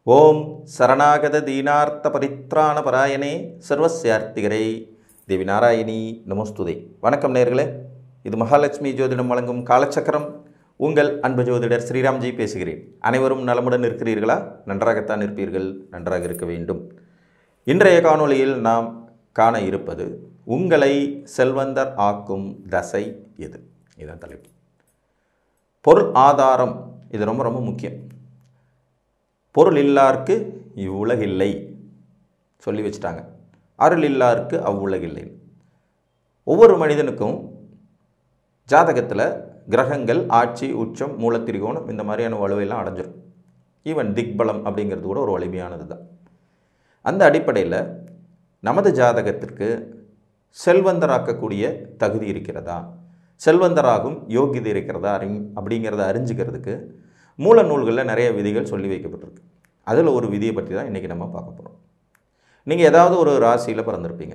ஓம் சரணாகத தீனார்த்த பரித்ராண பராயணே சர்வஸ்யார்த்திகரை தேவி நாராயணி நமஸ்துதே. வணக்கம் நேயர்களே, இது மகாலட்சுமி ஜோதிடம் வழங்கும் காலச்சக்கரம். உங்கள் அன்பு ஜோதிடர் ஸ்ரீராம்ஜி பேசுகிறேன். அனைவரும் நலமுடன் இருக்கிறீர்களா? நன்றாகத்தான் இருப்பீர்கள், நன்றாக இருக்க வேண்டும். இன்றைய காணொளியில் நாம் காண இருப்பது உங்களை செல்வந்தர் ஆக்கும் தசை எது? இதுதான் தலைப்பு. பொருள் ஆதாரம் இது ரொம்ப ரொம்ப முக்கியம். பொருள் இல்லாருக்கு இவ்வுலகில்லை சொல்லி வச்சுட்டாங்க. அருள் இல்லாருக்கு அவ்வுலகில்லை. ஒவ்வொரு மனிதனுக்கும் ஜாதகத்தில் கிரகங்கள் ஆட்சி, உச்சம், மூலத்திரிகோணம் இந்த மாதிரியான வலுவையெல்லாம் அடைஞ்சிடும். ஈவன் திக்பலம் அப்படிங்கிறது கூட ஒரு வலிமையானது தான். அந்த அடிப்படையில் நமது ஜாதகத்திற்கு செல்வந்தராக்கக்கூடிய தகுதி இருக்கிறதா, செல்வந்தராகும் யோகியதை இருக்கிறதா அப்படிங்கிறத அறிஞ்சிக்கிறதுக்கு மூல நூல்களில் நிறைய விதிகள் சொல்லி வைக்கப்பட்டிருக்கு. அதில் ஒரு விதியை பற்றி தான் இன்றைக்கி நம்ம பார்க்க போகிறோம். நீங்கள் ஏதாவது ஒரு ராசியில் பிறந்திருப்பீங்க.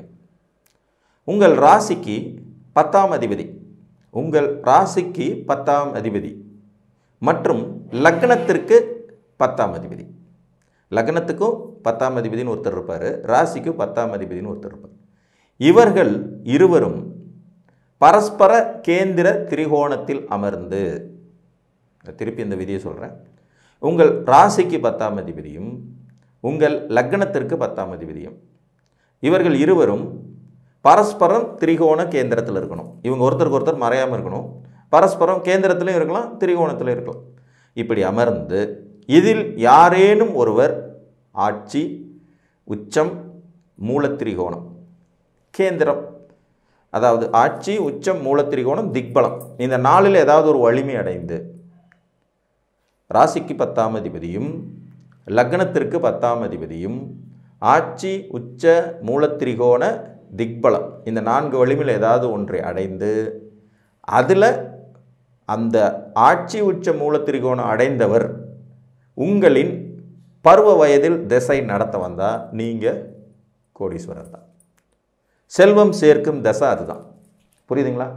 உங்கள் ராசிக்கு 10ஆம் அதிபதி, உங்கள் ராசிக்கு 10ஆம் அதிபதி மற்றும் லக்னத்திற்கு 10ஆம் அதிபதி. லக்னத்துக்கும் 10ஆம் அதிபதினு ஒருத்தர் இருப்பார், ராசிக்கு 10ஆம் அதிபதினு ஒருத்தர் இருப்பார். இவர்கள் இருவரும் பரஸ்பர கேந்திர திரிகோணத்தில் அமர்ந்து, திருப்பி இந்த விதியை சொல்கிறேன், உங்கள் ராசிக்கு 10ஆம் அதிபதியும் உங்கள் லக்னத்திற்கு 10ஆம் அதிபதியும் இவர்கள் இருவரும் பரஸ்பரம் திரிகோண கேந்திரத்தில் இருக்கணும். இவங்க ஒருத்தருக்கு ஒருத்தர் மறையாமல் இருக்கணும். பரஸ்பரம் கேந்திரத்திலையும் இருக்கலாம், திரிகோணத்திலும் இருக்கலாம். இப்படி அமர்ந்து இதில் யாரேனும் ஒருவர் ஆட்சி, உச்சம், மூலத்திரிகோணம், கேந்திரம், அதாவது ஆட்சி, உச்சம், மூலத்திரிகோணம், திக்பலம், இந்த நாளில் ஏதாவது ஒரு வலிமை அடைந்து ராசிக்கு 10ஆம் அதிபதியும் லக்னத்திற்கு 10ஆம் அதிபதியும் ஆட்சி, உச்ச, மூலத்திரிகோண, திக்பலம் இந்த 4 வலிமையில் ஏதாவது ஒன்றை அடைந்து அதில் அந்த ஆட்சி, உச்ச, மூலத்திரிகோணம் அடைந்தவர் உங்களின் பருவ வயதில் திசை நடத்த வந்தால் நீங்கள் கோடீஸ்வரர் தான். செல்வம் சேர்க்கும் தசை அதுதான். புரியுதுங்களா?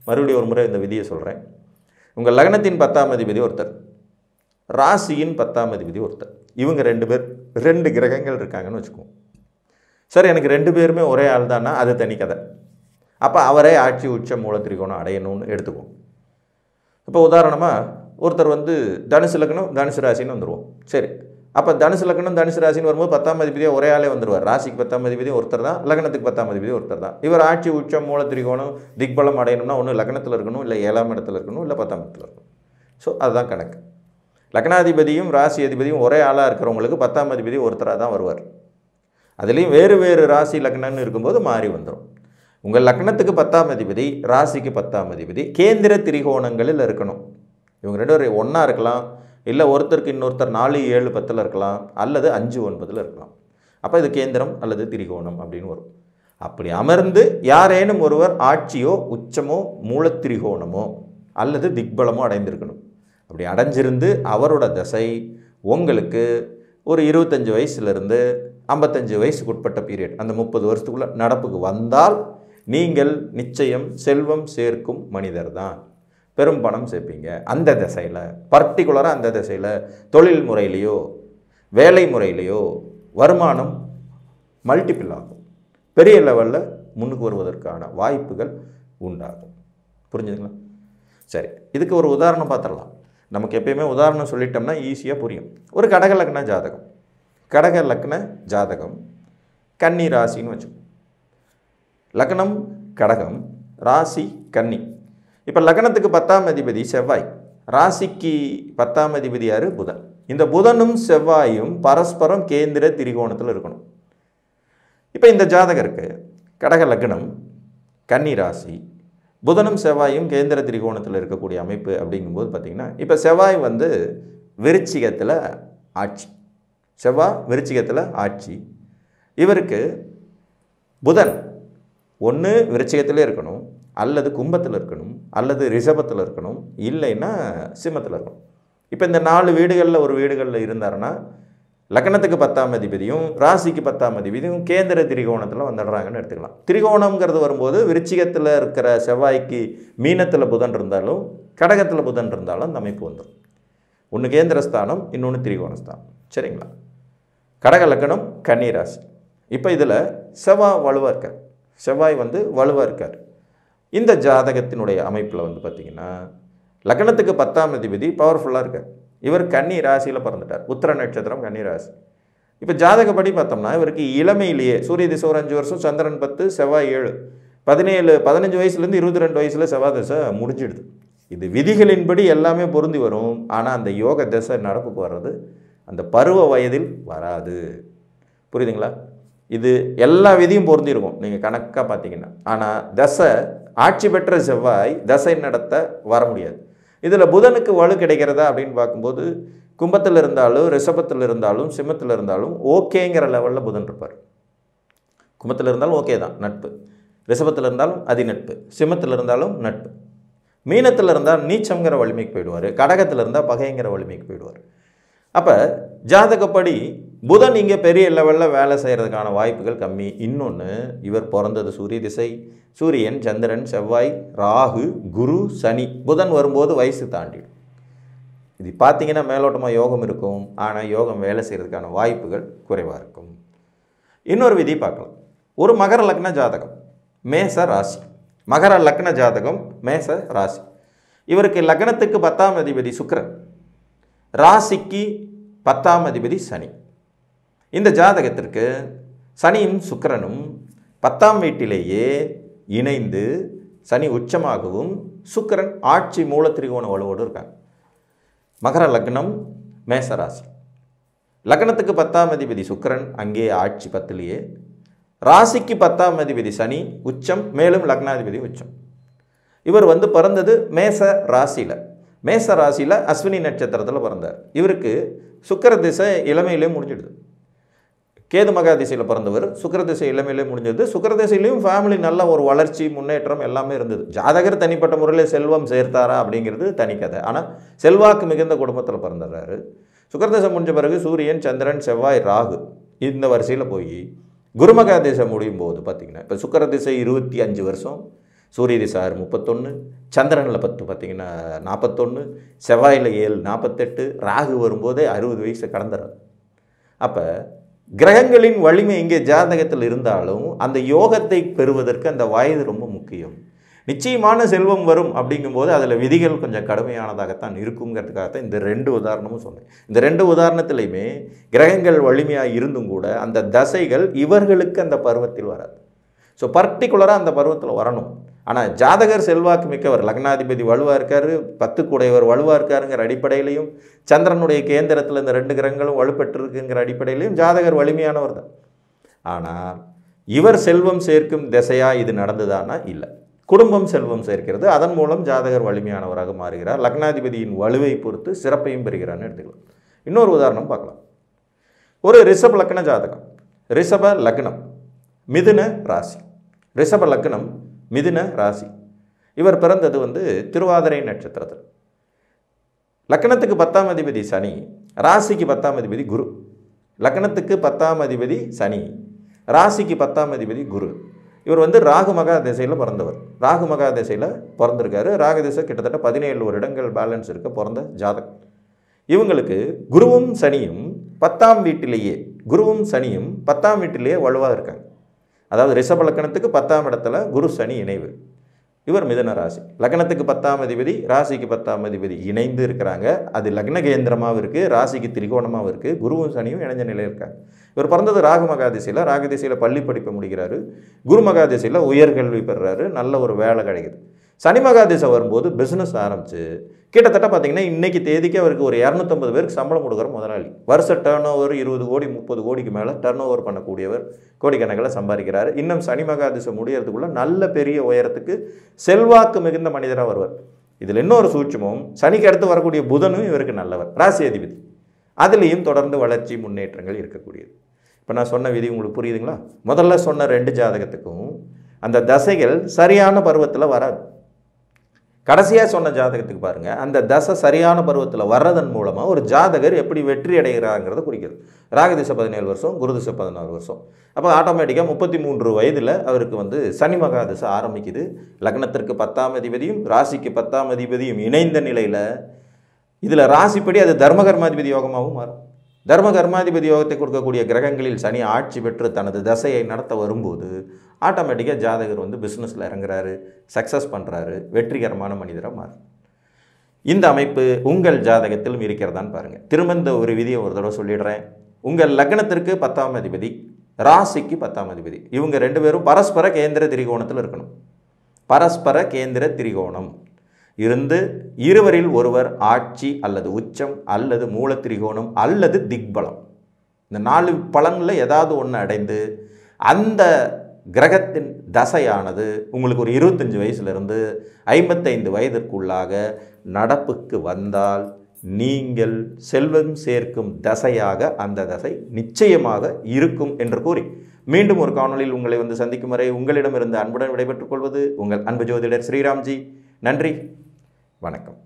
மறுபடியும் ஒரு முறை இந்த விதியை சொல்கிறேன். உங்கள் லக்னத்தின் 10ஆம் அதிபதி ஒருத்தர், ராசியின் 10ஆம் அதிபதி ஒருத்தர். இவங்க 2 பேர், 2 கிரகங்கள் இருக்காங்கன்னு வச்சுக்குவோம். சார் எனக்கு 2 பேருமே ஒரே ஆள் தானா? அது தனி கதை. அப்போ அவரே ஆட்சி, உச்சம், மூலத்திரிகோணம் அடையணும்னு எடுத்துக்குவோம். இப்போ உதாரணமாக ஒருத்தர் தனுசு லக்னம், தனுசு ராசின்னு வந்துடுவோம். சரி, அப்போ தனுசு லக்னம், தனுசு ராசின்னு வரும்போது 10ஆம் அதிபதியாக ஒரே ஆளே வந்துடுவார். ராசிக்கு 10ஆம் அதிபதி ஒருத்தர் தான், லக்னத்துக்கு 10ஆம் அதிபதி ஒருத்தர் தான். இவர் ஆட்சி, உச்சம், மூலத்திரிகோணம், திக்பலம் அடையணும்னா ஒன்று லக்னத்தில் இருக்கணும், இல்லை 7ஆம் இடத்துல இருக்கணும், இல்லை 10ஆம் இடத்துல இருக்கணும். ஸோ அதுதான் கணக்கு. லக்னாதிபதியும் ராசி அதிபதியும் ஒரே ஆளாக இருக்கிறவங்களுக்கு 10ஆம் அதிபதி ஒருத்தராக தான் வருவார். அதுலேயும் வேறு வேறு ராசி லக்னம்னு இருக்கும்போது மாறி வந்துடும். உங்கள் லக்னத்துக்கு 10ஆம் அதிபதி, ராசிக்கு 10ஆம் அதிபதி கேந்திர திரிகோணங்களில் இருக்கணும். இவங்க 2 பேரும் ஒன்றா இருக்கலாம், இல்லை ஒருத்தருக்கு இன்னொருத்தர் 4, 7, 10 இருக்கலாம், அல்லது 5, 9 இருக்கலாம். அப்போ இது கேந்திரம் அல்லது திரிகோணம் அப்படின்னு வரும். அப்படி அமர்ந்து யாரேனும் ஒருவர் ஆட்சியோ, உச்சமோ, மூலத்திரிகோணமோ அல்லது திக்பலமோ அடைந்திருக்கணும். அப்படி அடைஞ்சிருந்து அவரோட தசை உங்களுக்கு ஒரு 25 வயசுலேருந்து 55 வயசுக்கு உட்பட்ட பீரியட், அந்த 30 வருஷத்துக்குள்ளே நடப்புக்கு வந்தால் நீங்கள் நிச்சயம் செல்வம் சேர்க்கும் மனிதர் தான். பெரும் பணம் சேர்ப்பீங்க. அந்த திசையில், பர்டிகுலராக அந்த திசையில் தொழில் முறையிலையோ வேலை முறையிலையோ வருமானம் மல்டிபிள் ஆகும். பெரிய லெவலில் முன்னுக்கு வருவதற்கான வாய்ப்புகள் உண்டாகும். புரிஞ்சுதுங்களா? சரி, இதுக்கு ஒரு உதாரணம் பார்த்துடலாம். நமக்கு எப்பயுமே உதாரணம் சொல்லிட்டோம்னா ஈஸியாக புரியும். ஒரு கடக லக்ன ஜாதகம், கடக லக்ன ஜாதகம் கன்னி ராசின்னு வச்சுக்கோம். லக்னம் கடகம், ராசி கன்னி. இப்போ லக்னத்துக்கு 10ஆம் அதிபதி செவ்வாய், ராசிக்கு 10ஆம் அதிபதி யார்? புதன். இந்த புதனும் செவ்வாயும் பரஸ்பரம் கேந்திர திரிகோணத்தில் இருக்கணும். இப்போ இந்த ஜாதகருக்கு கடக லக்னம், கன்னி ராசி, புதனும் செவ்வாயும் கேந்திர திரிகோணத்தில் இருக்கக்கூடிய அமைப்பு அப்படிங்கும்போது பார்த்திங்கன்னா, இப்போ செவ்வாய் விருச்சிகத்தில் ஆட்சி, செவ்வாய் விருச்சிகத்தில் ஆட்சி. இவருக்கு புதன் ஒன்று விருச்சிகத்திலே இருக்கணும், அல்லது கும்பத்தில் இருக்கணும், அல்லது ரிஷபத்தில் இருக்கணும், இல்லைன்னா சிம்மத்தில் இருக்கணும். இப்போ இந்த 4 வீடுகளில் ஒரு வீடுகளில் இருந்தாருன்னா லக்னத்துக்கு 10ஆம் அதிபதியும் ராசிக்கு 10ஆம் அதிபதியும் கேந்திர திரிகோணத்தில் வந்துடுறாங்கன்னு எடுத்துக்கலாம். திரிகோணம்ங்கிறது வரும்போது விருச்சிகத்தில் இருக்கிற செவ்வாய்க்கு மீனத்தில் புதன் இருந்தாலும் கடகத்தில் புதன் இருந்தாலும் அந்த அமைப்பு வந்துடும். ஒன்று கேந்திரஸ்தானம், இன்னொன்று திரிகோணஸ்தானம். சரிங்களா? கடக லக்னம் கன்னி ராசி. இப்போ இதில் செவ்வாய் வலுவாக இருக்கார். செவ்வாய் வந்து வலுவாக இருக்கார். இந்த ஜாதகத்தினுடைய அமைப்பில் வந்து பார்த்திங்கன்னா லக்னத்துக்கு 10ஆம் அதிபதி பவர்ஃபுல்லாக இருக்கார். இவர் கன்னி ராசியில் பிறந்துட்டார். உத்திர நட்சத்திரம் கன்னி ராசி. இப்போ ஜாதகப்படி பார்த்தோம்னா இவருக்கு இளமையிலேயே சூரிய திசை ஒரு 5 வருஷம், சந்திரன் 10, செவ்வாய் 7, 15 வயசுலேருந்து 22 வயசில் செவ்வாய் திசை முடிஞ்சிடுது. இது விதிகளின்படி எல்லாமே பொருந்தி வரும். ஆனால் அந்த யோக திசை நடப்புக்கு வர்றது அந்த பருவ வயதில் வராது. புரியுதுங்களா? இது எல்லா விதியும் பொருந்திருக்கும் நீங்கள் கணக்காக பார்த்தீங்கன்னா. ஆனால் தசை ஆட்சி பெற்ற செவ்வாய் தசை நடத்த வர முடியாது. இதில் புதனுக்கு வலு கிடைக்கிறதா அப்படின்னு பார்க்கும்போது கும்பத்தில் இருந்தாலும் ரிஷபத்தில் இருந்தாலும் சிம்மத்தில் இருந்தாலும் ஓகேங்கிற லெவலில் புதன் இருப்பார். கும்பத்தில் இருந்தாலும் ஓகே தான், நட்பு. ரிஷபத்தில் இருந்தாலும் அதி நட்பு. சிம்மத்தில் இருந்தாலும் நட்பு. மீனத்தில் இருந்தால் நீச்சங்கிற வலிமைக்கு போயிடுவார். கடகத்தில் இருந்தால் பகைங்கிற வலிமைக்கு போயிடுவார். அப்போ ஜாதகப்படி புதன் இங்கே பெரிய லெவலில் வேலை செய்கிறதுக்கான வாய்ப்புகள் கம்மி. இன்னொன்று, இவர் பிறந்தது சூரிய திசை. சூரியன், சந்திரன், செவ்வாய், ராகு, குரு, சனி. புதன் வரும்போது வயசு தாண்டிடும். இது பார்த்தீங்கன்னா மேலோட்டமாக யோகம் இருக்கும். ஆனால் யோகம் வேலை செய்கிறதுக்கான வாய்ப்புகள் குறைவாக இருக்கும். இன்னொரு விதி பார்க்கலாம். ஒரு மகர லக்ன ஜாதகம், மேச ராசி. மகர லக்ன ஜாதகம், மேச ராசி. இவருக்கு லக்னத்துக்கு 10ஆம் அதிபதி சுக்கிரன், ராசிக்கு 10ஆம் அதிபதி சனி. இந்த ஜாதகத்திற்கு சனியும் சுக்கிரனும் 10ஆம் வீட்டிலேயே இணைந்து சனி உச்சமாகவும் சுக்கிரன் ஆட்சி மூலத்திரிகோண வலுவோடு இருக்காங்க. மகர லக்னம், மேசராசி. லக்னத்துக்கு 10ஆம் அதிபதி சுக்கிரன் அங்கே ஆட்சி 10லேயே. ராசிக்கு 10ஆம் அதிபதி சனி உச்சம், மேலும் லக்னாதிபதி உச்சம். இவர் வந்து பிறந்தது மேச ராசியில். மேச ராசியில் அஸ்வினி நட்சத்திரத்தில் பிறந்தார். இவருக்கு சுக்கிர திசை இளமையிலே முடிஞ்சிடுது. கேது மகா திசையில் பிறந்தவர். சுக்கிர திசை இளமையிலே முடிஞ்சது. சுக்கிர திசையிலையும் ஃபேமிலி நல்ல ஒரு வளர்ச்சி, முன்னேற்றம் எல்லாமே இருந்தது. ஜாதகர் தனிப்பட்ட முறையில் செல்வம் சேர்த்தாரா அப்படிங்கிறது தனி கதை. ஆனால் செல்வாக்கு மிகுந்த குடும்பத்தில் பிறந்துடுறாரு. சுக்கிர திசை முடிஞ்ச பிறகு சூரியன், சந்திரன், செவ்வாய், ராகு இந்த வரிசையில் போய் குருமகா திசை முடியும் போது பார்த்திங்கன்னா இப்போ சுக்கிர திசை 25 வருஷம், சூரிய திசை 31, சந்திரனில் 10 பார்த்திங்கன்னா 41, செவ்வாயில் 7 48, ராகு வரும்போதே 60 வயசு கடந்துடுறாரு. அப்போ கிரகங்களின் வலிமை இங்கே ஜாதகத்தில் இருந்தாலும் அந்த யோகத்தை பெறுவதற்கு அந்த வயது ரொம்ப முக்கியம். நிச்சயமான செல்வம் வரும் அப்படிங்கும்போது அதில் விதிகள் கொஞ்சம் கடுமையானதாகத்தான் இருக்குங்கிறதுக்காகத்தான் இந்த 2 உதாரணமும் சொன்னேன். இந்த 2 உதாரணத்துலையுமே கிரகங்கள் வலிமையாக இருந்தும் கூட அந்த தசைகள் இவர்களுக்கு அந்த பருவத்தில் வராது. ஸோ பர்டிகுலராக அந்த பருவத்தில் வரணும். ஆனால் ஜாதகர் செல்வாக்கு மிக்கவர், லக்னாதிபதி வலுவாக இருக்கார், 10 கூடையவர் வலுவாக இருக்காருங்கிற அடிப்படையிலையும், சந்திரனுடைய கேந்திரத்தில் இந்த 2 கிரகங்களும் வலுப்பெற்றிருக்குங்கிற அடிப்படையிலையும் ஜாதகர் வலிமையானவர் தான். ஆனால் இவர் செல்வம் சேர்க்கும் திசையாக இது நடந்ததானா? இல்லை. குடும்பம் செல்வம் சேர்க்கிறது. அதன் மூலம் ஜாதகர் வலிமையானவராக மாறுகிறார். லக்னாதிபதியின் வலுவை பொறுத்து சிறப்பையும் பெறுகிறான்னு எடுத்துக்கலாம். இன்னொரு உதாரணம் பார்க்கலாம். ஒரு ரிஷப லக்ன ஜாதகம், ரிஷப லக்னம், மிதுன ராசி. ரிஷப லக்னம், மிதுன ராசி. இவர் பிறந்தது வந்து திருவாதிரை நட்சத்திரத்தில். லக்னத்துக்கு 10ஆம் அதிபதி சனி, ராசிக்கு 10ஆம் அதிபதி குரு. லக்னத்துக்கு 10ஆம் அதிபதி சனி, ராசிக்கு 10ஆம் அதிபதி குரு. இவர் வந்து ராகு மகா திசையில் பிறந்தவர். ராகு மகா திசையில் பிறந்திருக்காரு. ராகு திசை கிட்டத்தட்ட 17 வருடங்கள் பேலன்ஸ் இருக்க பிறந்த ஜாதகம். இவங்களுக்கு குருவும் சனியும் 10ஆம் வீட்டிலேயே, குருவும் சனியும் 10ஆம் வீட்டிலேயே வலுவாக இருக்காங்க. அதாவது ரிஷப லக்னத்துக்கு 10ஆம் இடத்துல குரு சனி இணைவு. இவர் மிதுன ராசி. லக்னத்துக்கு 10ஆம் அதிபதி, ராசிக்கு 10ஆம் அதிபதி இணைந்து இருக்கிறாங்க. அது லக்ன கேந்திரமாகவும் இருக்குது, ராசிக்கு திரிகோணமாகவும் இருக்குது. குருவும் சனியும் இணைஞ்ச நிலையில் இருக்காங்க. இவர் பிறந்தது ராகு மகா திசையில். ராகு திசையில் பள்ளி படிப்பை முடிக்கிறாரு. குரு மகா திசையில் உயர்கல்வி பெறுறாரு. நல்ல ஒரு வேலை கிடைக்குது. சனி மகா திசை வரும்போது பிஸ்னஸ் ஆரம்பிச்சு கிட்டத்தட்ட பார்த்தீங்கன்னா இன்றைக்கி தேதிக்கு அவருக்கு ஒரு 250 பேருக்கு சம்பளம் கொடுக்குற முதலாளி. வருஷ டர்ன் ஓவர் 20 கோடி 30 கோடிக்கு மேலே டர்ன் ஓவர் பண்ணக்கூடியவர். கோடிக்கணக்கில் சம்பாதிக்கிறார். இன்னும் சனி மகா திசை முடியறதுக்குள்ள நல்ல பெரிய உயரத்துக்கு செல்வாக்கு மிகுந்த மனிதராக வருவார். இதில் இன்னொரு சூட்சமும், சனிக்கு அடுத்து வரக்கூடிய புதனும் இவருக்கு நல்லவர், ராசி அதிபதி. அதுலேயும் தொடர்ந்து வளர்ச்சி முன்னேற்றங்கள் இருக்கக்கூடியது. இப்போ நான் சொன்ன விதி உங்களுக்கு புரியுதுங்களா? முதல்ல சொன்ன 2 ஜாதகத்துக்கும் அந்த தசைகள் சரியான பருவத்தில் வராது. கடைசியாக சொன்ன ஜாதகத்துக்கு பாருங்கள், அந்த தசை சரியான பருவத்தில் வர்றதன் மூலமாக ஒரு ஜாதகர் எப்படி வெற்றி அடைகிறாங்கிறத குறிக்கிறது. ராகு திசை 17 வருஷம், குரு திசை 16 வருஷம். அப்போ ஆட்டோமேட்டிக்காக 33 வயதில் அவருக்கு வந்து சனி மகா திசை ஆரம்பிக்குது. லக்னத்திற்கு 10ஆம் அதிபதியும் ராசிக்கு 10ஆம் அதிபதியும் இணைந்த நிலையில், இதில் ராசிப்படி அது தர்மகர்மாதிபதி யோகமாகவும் மாறும். தர்ம கர்மாதிபதி யோகத்தை கொடுக்கக்கூடிய கிரகங்களில் சனி ஆட்சி பெற்று தனது தசையை நடத்த வரும்போது ஆட்டோமேட்டிக்காக ஜாதகர் வந்து பிஸ்னஸில் இறங்குறாரு, சக்ஸஸ் பண்ணுறாரு, வெற்றிகரமான மனிதராக மாறும். இந்த அமைப்பு உங்கள் ஜாதகத்திலும் இருக்கிறதான்னு பாருங்கள். திரும்ப இந்த ஒரு விதியை ஒரு தடவை சொல்லிடுறேன். உங்கள் லக்னத்திற்கு 10ஆம் அதிபதி, ராசிக்கு 10ஆம் அதிபதி, இவங்க 2 பேரும் பரஸ்பர கேந்திர திரிகோணத்தில் இருக்கணும். பரஸ்பர கேந்திர திரிகோணம் இருந்து இருவரில் ஒருவர் ஆட்சி அல்லது உச்சம் அல்லது மூல திரிகோணம் அல்லது திக்பலம், இந்த 4 பலனில் ஏதாவது ஒன்று அடைந்து அந்த கிரகத்தின் தசையானது உங்களுக்கு ஒரு 25 வயசுலேருந்து 55 வயதிற்குள்ளாக நடப்புக்கு வந்தால் நீங்கள் செல்வம் சேர்க்கும் தசையாக அந்த தசை நிச்சயமாக இருக்கும் என்று கூறி மீண்டும் ஒரு காணொளியில் உங்களை வந்து சந்திக்கும் வரை உங்களிடமிருந்து அன்புடன் விடைபெற்றுக் கொள்வது உங்கள் அன்பு ஜோதிடர் ஸ்ரீராம்ஜி. நன்றி, வணக்கம்.